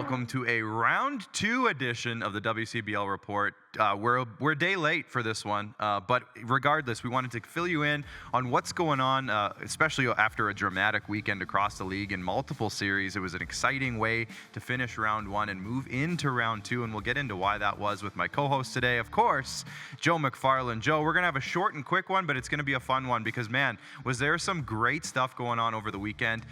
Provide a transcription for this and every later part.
welcome to a round 2 edition of the WCBL report. We're a day late for this one, but regardless, we wanted to fill you in on what's going on, especially after a dramatic weekend across the league in multiple series. It was an exciting way to finish round 1 and move into round 2, and we'll get into why that was with my co-host today, of course, Joe McFarland. Joe, we're going to have a short and quick one, but it's going to be a fun one because, man, was there some great stuff going on over the weekend.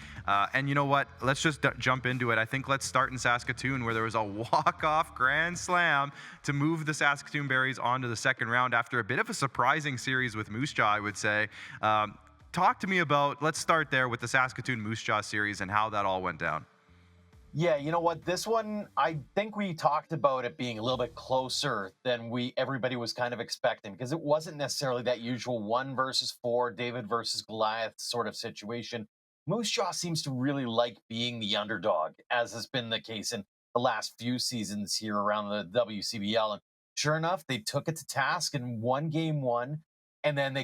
And you know what? Let's just jump into it. I think let's start in Saskatoon, where there was a walk-off grand slam to move the Saskatoon Berries onto the second round after a bit of a surprising series with Moose Jaw, I would say. Talk to me about, let's start there with the Saskatoon Moose Jaw series and how that all went down. Yeah, you know what? This one, I think we talked about it being a little bit closer than everybody was kind of expecting, because it wasn't necessarily that usual 1 versus 4, David versus Goliath sort of situation. Moose Jaw seems to really like being the underdog, as has been the case in the last few seasons here around the WCBL. And sure enough, they took it to task and won game 1. And then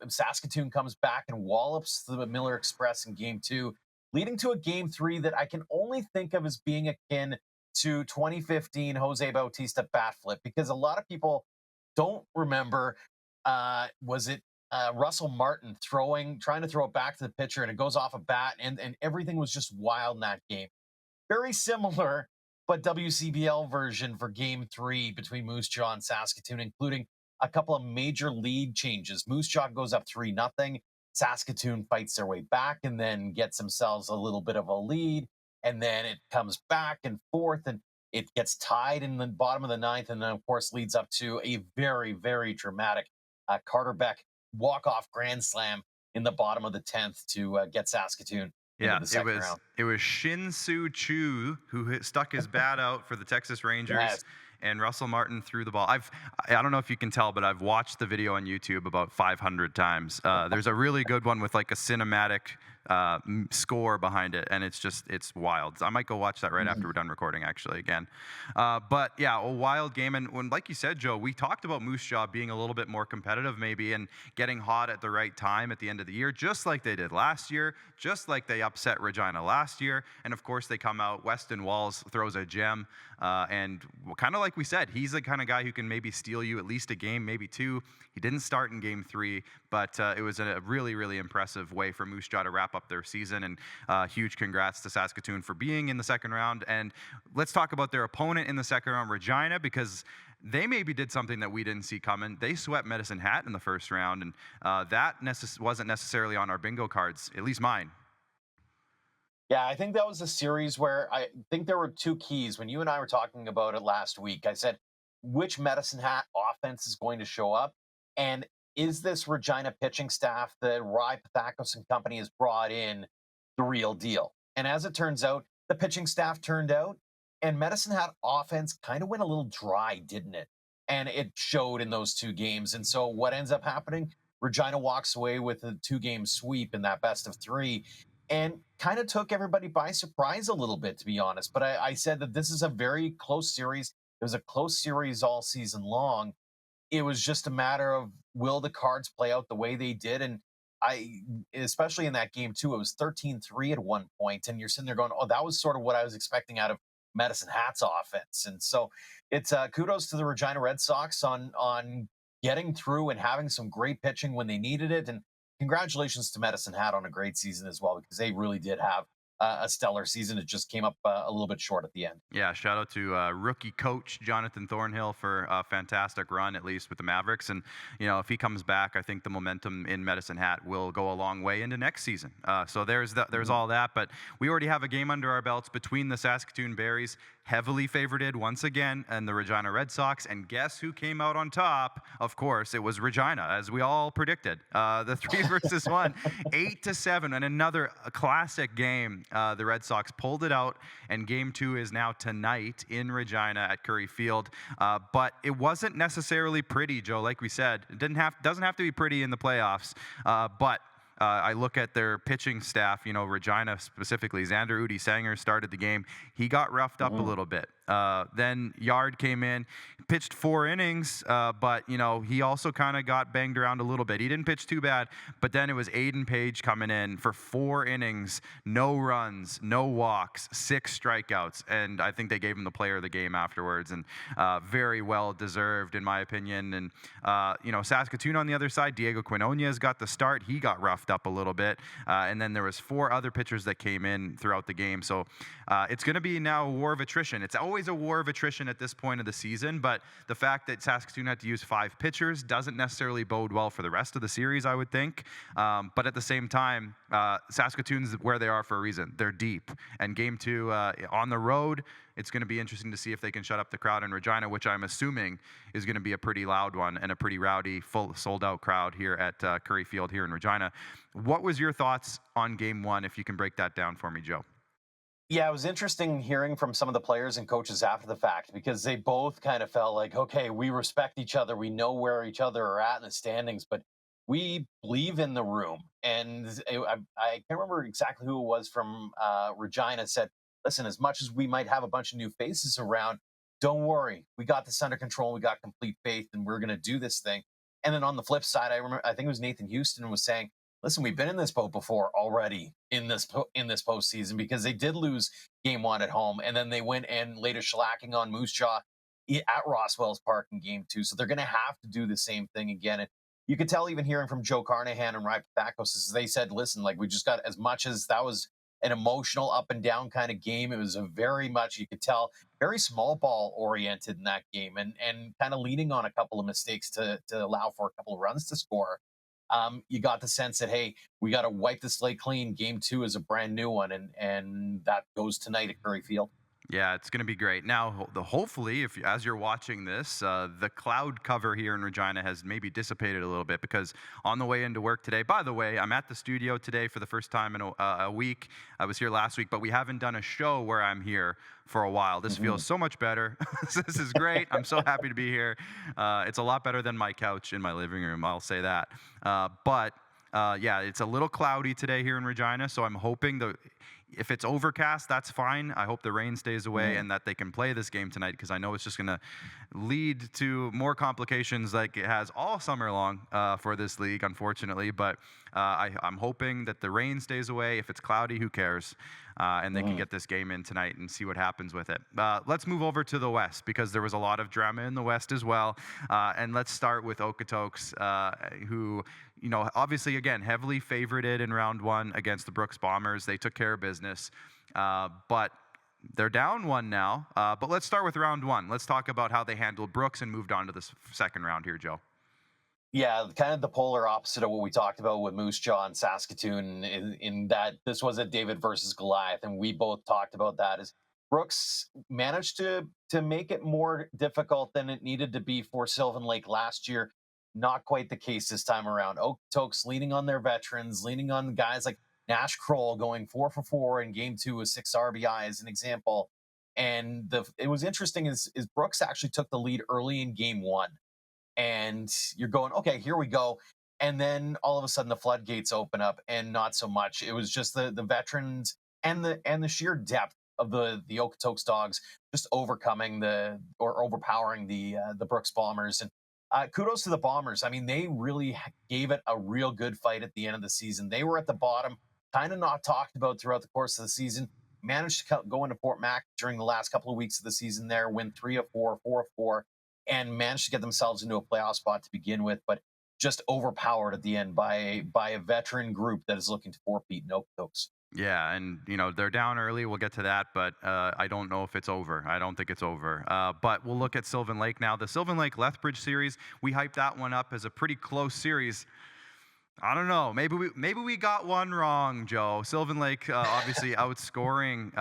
Saskatoon comes back and wallops the Miller Express in game 2, leading to a game 3 that I can only think of as being akin to 2015 Jose Bautista bat flip, because a lot of people don't remember, was it Russell Martin trying to throw it back to the pitcher, and it goes off a bat, and everything was just wild in that game. Very similar, but WCBL version for game 3 between Moose Jaw and Saskatoon, including a couple of major lead changes. Moose Jaw goes up 3-0. Saskatoon fights their way back and then gets themselves a little bit of a lead. And then it comes back and forth, and it gets tied in the bottom of the 9th. And then, of course, leads up to a very, very dramatic Carter Beck walk-off grand slam in the bottom of the 10th to get Saskatoon into the second round. It was Shin-Soo Choo who stuck his bat out for the Texas Rangers. Yes. And Russell Martin threw the ball. I don't know if you can tell, but I've watched the video on YouTube about 500 times. There's a really good one with like a cinematic score behind it, and it's wild. I might go watch that right after we're done recording, actually, again. But yeah, a wild game. And when, like you said, Joe, we talked about Moose Jaw being a little bit more competitive maybe and getting hot at the right time at the end of the year, just like they did last year, just like they upset Regina last year. And of course, they come out, Weston Walls throws a gem, and kind of like we said, he's the kind of guy who can maybe steal you at least a game, maybe 2. He didn't start in game 3, but it was a really, really impressive way for Moose Jaw to wrap up their season. And huge congrats to Saskatoon for being in the second round. And let's talk about their opponent in the second round, Regina, because they maybe did something that we didn't see coming. They swept Medicine Hat in the first round, and that wasn't necessarily on our bingo cards, at least mine. Yeah, I think that was a series where I think there were 2 keys. When you and I were talking about it last week, I said, which Medicine Hat offense is going to show up? And is this Regina pitching staff that Rye Pathakos and company has brought in the real deal? And as it turns out, the pitching staff turned out, and Medicine Hat offense kind of went a little dry, didn't it? And it showed in those 2 games. And so what ends up happening? Regina walks away with a 2-game sweep in that best of 3. And kind of took everybody by surprise a little bit, to be honest. But I said that this is a very close series. It was a close series all season long. It was just a matter of, will the cards play out the way they did? And especially in that game too, it was 13-3 at one point, and you're sitting there going, oh, that was sort of what I was expecting out of Medicine Hat's offense. And so it's kudos to the Regina Red Sox on getting through and having some great pitching when they needed it. And congratulations to Medicine Hat on a great season as well, because they really did have a stellar season. It just came up a little bit short at the end. Yeah, shout out to rookie coach Jonathan Thornhill for a fantastic run, at least with the Mavericks. And, you know, if he comes back, I think the momentum in Medicine Hat will go a long way into next season. So there's all that. But we already have a game under our belts between the Saskatoon Berries, heavily favorited once again, and the Regina Red Sox. And guess who came out on top? Of course, it was Regina, as we all predicted. The 3 versus 1, 8-7, and another classic game. The Red Sox pulled it out, and game 2 is now tonight in Regina at Curry Field. But it wasn't necessarily pretty, Joe, like we said. It doesn't have to be pretty in the playoffs, but I look at their pitching staff, you know, Regina specifically. Xander Udi Sanger started the game. He got roughed up a little bit. Then Yard came in, pitched 4 innings, but he also kind of got banged around a little bit. He didn't pitch too bad, but then it was Aiden Page coming in for 4 innings, no runs, no walks, 6 strikeouts, and I think they gave him the player of the game afterwards, and very well deserved in my opinion. And Saskatoon on the other side, Diego Quinones got the start. He got roughed up a little bit, and then there was 4 other pitchers that came in throughout the game. So it's going to be now a war of attrition. It's always a war of attrition at this point of the season, but the fact that Saskatoon had to use 5 pitchers doesn't necessarily bode well for the rest of the series, I would think. But at the same time, Saskatoon's where they are for a reason. They're deep, and game 2 on the road, it's going to be interesting to see if they can shut up the crowd in Regina, which I'm assuming is going to be a pretty loud one and a pretty rowdy, full sold-out crowd here at Curry Field here in Regina. What was your thoughts on game 1, if you can break that down for me, Joe? Yeah, it was interesting hearing from some of the players and coaches after the fact, because they both kind of felt like, okay, we respect each other. We know where each other are at in the standings, but we believe in the room. And I can't remember exactly who it was from Regina said, listen, as much as we might have a bunch of new faces around, don't worry. We got this under control. We got complete faith, and we're going to do this thing. And then on the flip side, I think it was Nathan Houston was saying, listen, we've been in this boat before already in this postseason, because they did lose game 1 at home, and then they went and laid a shellacking on Moose Jaw at Roswell's Park in game 2. So they're going to have to do the same thing again. And you could tell, even hearing from Joe Carnahan and Ryan Pathakos, they said, listen, like, we just got, as much as that was an emotional up and down kind of game, it was a very much, you could tell, very small ball oriented in that game, and kind of leaning on a couple of mistakes to allow for a couple of runs to score. You got the sense that, hey, we got to wipe the slate clean. Game 2 is a brand new one, and that goes tonight at Curry Field. Yeah, it's going to be great. Now, hopefully, if as you're watching this, the cloud cover here in Regina has maybe dissipated a little bit, because on the way into work today, by the way, I'm at the studio today for the first time in a week. I was here last week, but we haven't done a show where I'm here for a while. This feels so much better. This is great. I'm so happy to be here. It's a lot better than my couch in my living room, I'll say that. Yeah, it's a little cloudy today here in Regina, so I'm hoping if it's overcast, that's fine. I hope the rain stays away and that they can play this game tonight, because I know it's just going to lead to more complications like it has all summer long for this league, unfortunately. But I'm hoping that the rain stays away. If it's cloudy, who cares? And they can get this game in tonight and see what happens with it. Let's move over to the West, because there was a lot of drama in the West as well. And let's start with Okotoks, who, obviously, again, heavily favorited in round 1 against the Brooks Bombers. They took care of business, but they're down 1 now. But let's start with round 1. Let's talk about how they handled Brooks and moved on to this second round here, Joe. Yeah, kind of the polar opposite of what we talked about with Moose Jaw and Saskatoon, in that this was a David versus Goliath, and we both talked about that. Is Brooks managed to make it more difficult than it needed to be for Sylvan Lake last year. Not quite the case this time around. Okotoks leaning on their veterans, leaning on guys like Nash Kroll going 4 for 4 in game 2 with 6 RBI as an example. And it was interesting is Brooks actually took the lead early in game 1. And you're going, okay, here we go. And then all of a sudden the floodgates open up, and not so much. It was just the veterans and the sheer depth of the Okotoks dogs just overpowering the Brooks Bombers. And kudos to the Bombers. I mean, they really gave it a real good fight at the end of the season. They were at the bottom, kind of not talked about throughout the course of the season. Managed to go into Fort Mac during the last couple of weeks of the season there, win 3 of 4, 4 of 4, and managed to get themselves into a playoff spot to begin with, but just overpowered at the end by a veteran group that is looking to forfeit in Okotoks. Yeah, and they're down early. We'll get to that, but I don't know if it's over. I don't think it's over. But we'll look at Sylvan Lake now. The Sylvan Lake Lethbridge series, we hyped that one up as a pretty close series. I don't know. Maybe we got one wrong, Joe. Sylvan Lake obviously outscoring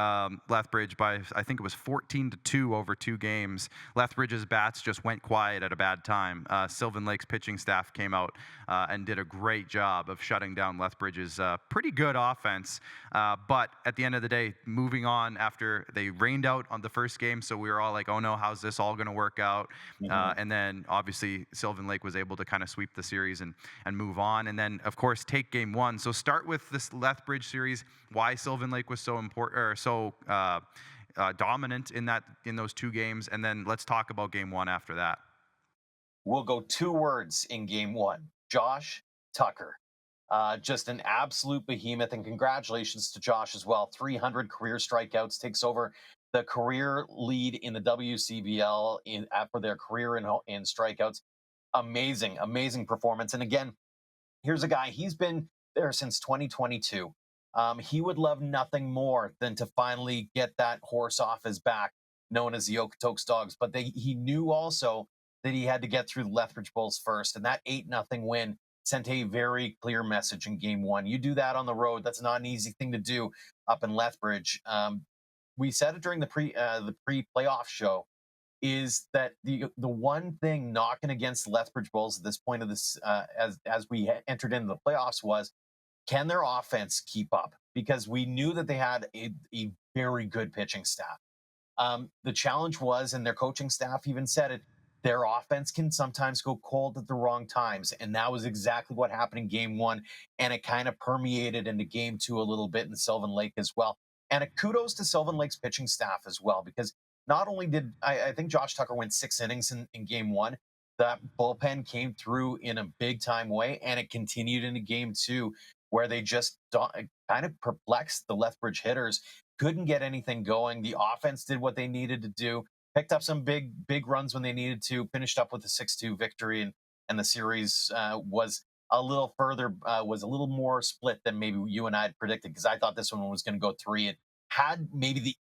Lethbridge by, I think it was 14-2 over 2 games. Lethbridge's bats just went quiet at a bad time. Sylvan Lake's pitching staff came out and did a great job of shutting down Lethbridge's pretty good offense. But at the end of the day, moving on after they rained out on the first game, so we were all like, oh no, how's this all going to work out? And then obviously Sylvan Lake was able to kind of sweep the series and move on. And then, of course, take game 1. So start with this Lethbridge series, why Sylvan Lake was so important, or so dominant in those two games, and then let's talk about game one after that. We'll go two words in game one: Josh Tucker. Just an absolute behemoth, and congratulations to Josh as well. 300 career strikeouts, takes over the career lead in the WCBL for their career in strikeouts. Amazing, amazing performance. And again, here's a guy, he's been there since 2022. He would love nothing more than to finally get that horse off his back, known as the Okotoks Dogs. But he knew also that he had to get through the Lethbridge Bulls first. And that 8-0 win sent a very clear message in game one. You do that on the road, that's not an easy thing to do up in Lethbridge. We said it during the pre-playoff show, is that the one thing knocking against the Lethbridge Bulls at this point of this, as we entered into the playoffs, was, can their offense keep up? Because we knew that they had a very good pitching staff. The challenge was, and their coaching staff even said it, their offense can sometimes go cold at the wrong times. And that was exactly what happened in game one. And it kind of permeated into game two a little bit in Sylvan Lake as well. And a kudos to Sylvan Lake's pitching staff as well, because not only did I think Josh Tucker went 6 innings in game one, that bullpen came through in a big time way, and it continued into game two, where they just kind of perplexed the Lethbridge hitters, couldn't get anything going. The offense did what they needed to do, picked up some big runs when they needed to, finished up with a 6-2 victory, and the series was a little further, was a little more split than maybe you and I had predicted, because I thought this one was going to go three. It had maybe the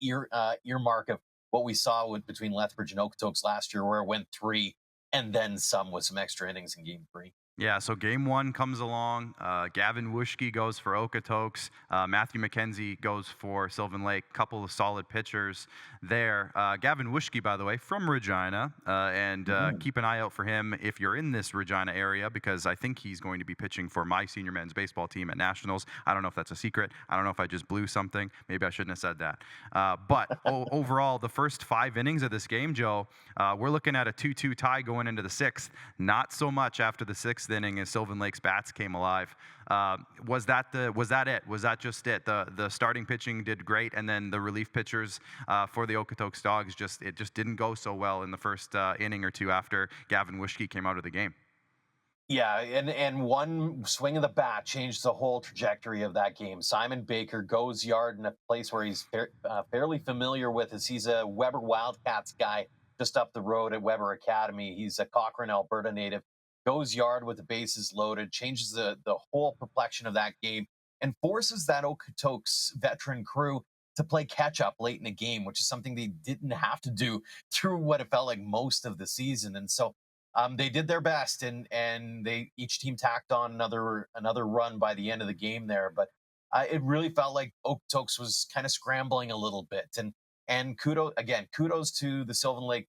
earmark of what we saw between Lethbridge and Okotoks last year, where it went three and then some, with some extra innings in game three. Yeah, so game one comes along. Gavin Wuschke goes for Okotoks. Matthew McKenzie goes for Sylvan Lake. Couple of solid pitchers there. Gavin Wuschke, by the way, from Regina. And keep an eye out for him if you're in this Regina area, because I think he's going to be pitching for my senior men's baseball team at Nationals. I don't know if that's a secret. I don't know if I just blew something. Maybe I shouldn't have said that. But overall, the first 5 innings of this game, Joe, we're looking at a 2-2 tie going into the 6th. Not so much after the 6th inning as Sylvan Lake's bats came alive. Was that it? Was that just it? The starting pitching did great, and then the relief pitchers for the Okotoks Dogs just didn't go so well in the first inning or two after Gavin Wuschke came out of the game. Yeah, and one swing of the bat changed the whole trajectory of that game. Simon Baker goes yard in a place where he's fairly familiar with, as he's a Weber Wildcats guy just up the road at Weber Academy. He's a Cochrane, Alberta native. Goes yard with the bases loaded, changes the whole complexion of that game, and forces that Okotoks veteran crew to play catch up late in the game, which is something they didn't have to do through what it felt like most of the season. And so they did their best, and they each team tacked on another run by the end of the game there. But it really felt like Okotoks was kind of scrambling a little bit. And kudos to the Sylvan Lake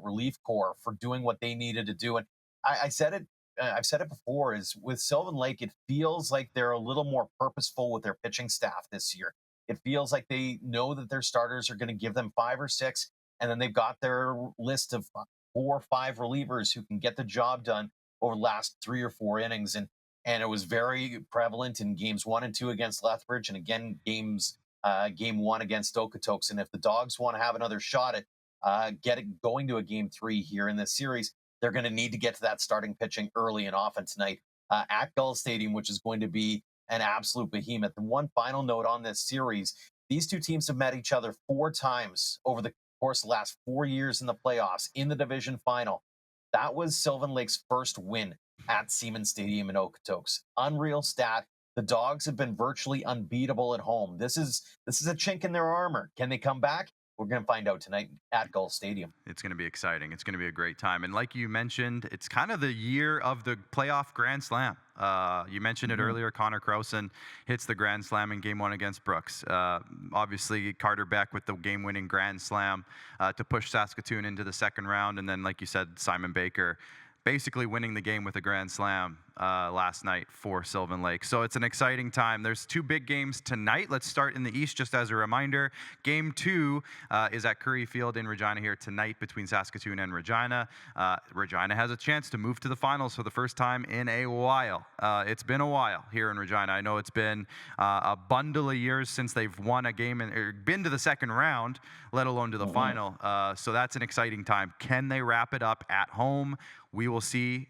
relief corps for doing what they needed to do. And I said it. I've said it before. Is with Sylvan Lake, it feels like they're a little more purposeful with their pitching staff this year. It feels like they know that their starters are going to give them 5 or 6, and then they've got their list of 4 or 5 relievers who can get the job done over the last 3 or 4 innings. And it was very prevalent in games 1 and 2 against Lethbridge, and again game 1 against Okotoks. And if the Dogs want to have another shot at going to a game 3 here in this series, they're going to need to get to that starting pitching early and often tonight at Gull Stadium, which is going to be an absolute behemoth. And one final note on this series: these two teams have met each other 4 times over the course of the last 4 years in the playoffs, in the division final. That was Sylvan Lake's first win at Siemens Stadium in Okotoks. Unreal stat. The Dogs have been virtually unbeatable at home. This is a chink in their armor. Can they come back? We're going to find out tonight at Gull Stadium. It's going to be exciting. It's going to be a great time. And like you mentioned, it's kind of the year of the playoff Grand Slam. You mentioned it earlier. Connor Crowson hits the Grand Slam in Game 1 against Brooks. Obviously, Carter Beck with the game-winning Grand Slam to push Saskatoon into the second round. And then, like you said, Simon Baker basically winning the game with a Grand Slam. last night for Sylvan Lake. So it's an exciting time. There's two big games tonight. Let's start in the East just as a reminder. Game 2 is at Currie Field in Regina here tonight between Saskatoon and Regina. Regina has a chance to move to the finals for the first time in a while. It's been a while here in Regina. I know it's been a bundle of years since they've won a game or been to the second round, let alone to the final. So that's an exciting time. Can they wrap it up at home? We will see.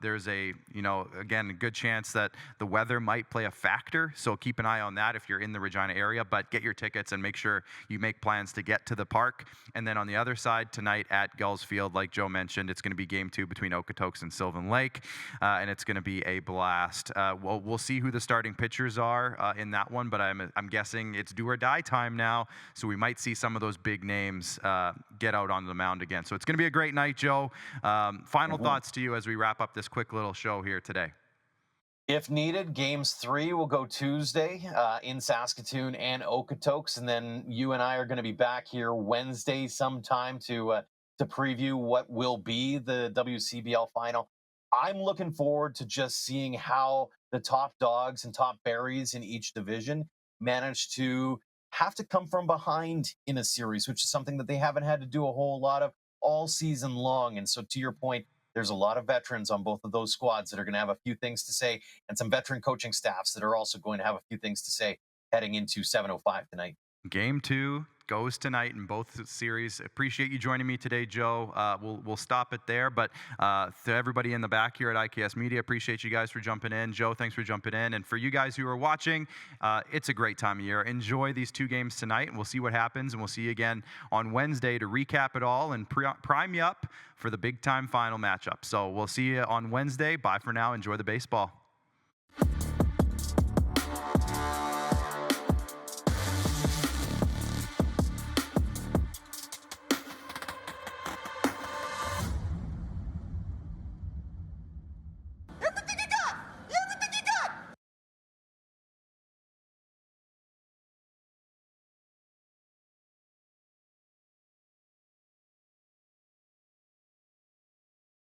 There's again, a good chance that the weather might play a factor. So keep an eye on that if you're in the Regina area, but get your tickets and make sure you make plans to get to the park. And then on the other side tonight at Gulls Field, like Joe mentioned, it's going to be game 2 between Okotoks and Sylvan Lake. And it's going to be a blast. We'll see who the starting pitchers are in that one, but I'm guessing it's do or die time now. So we might see some of those big names get out on the mound again. So it's going to be a great night, Joe. Final thoughts to you as we wrap up this quick little show here today. If needed, games 3 will go Tuesday in Saskatoon and Okotoks, and then you and I are going to be back here Wednesday sometime to preview what will be the WCBL final. I'm looking forward to just seeing how the top dogs and top berries in each division manage to have to come from behind in a series, which is something that they haven't had to do a whole lot of all season long. And so to your point, there's a lot of veterans on both of those squads that are going to have a few things to say, and some veteran coaching staffs that are also going to have a few things to say heading into 7:05 tonight. Game 2 goes tonight in both series. Appreciate you joining me today, Joe. We'll stop it there. But to everybody in the back here at IKS Media, appreciate you guys for jumping in. Joe, thanks for jumping in. And for you guys who are watching, it's a great time of year. Enjoy these 2 games tonight, and we'll see what happens. And we'll see you again on Wednesday to recap it all and prime you up for the big-time final matchup. So we'll see you on Wednesday. Bye for now. Enjoy the baseball.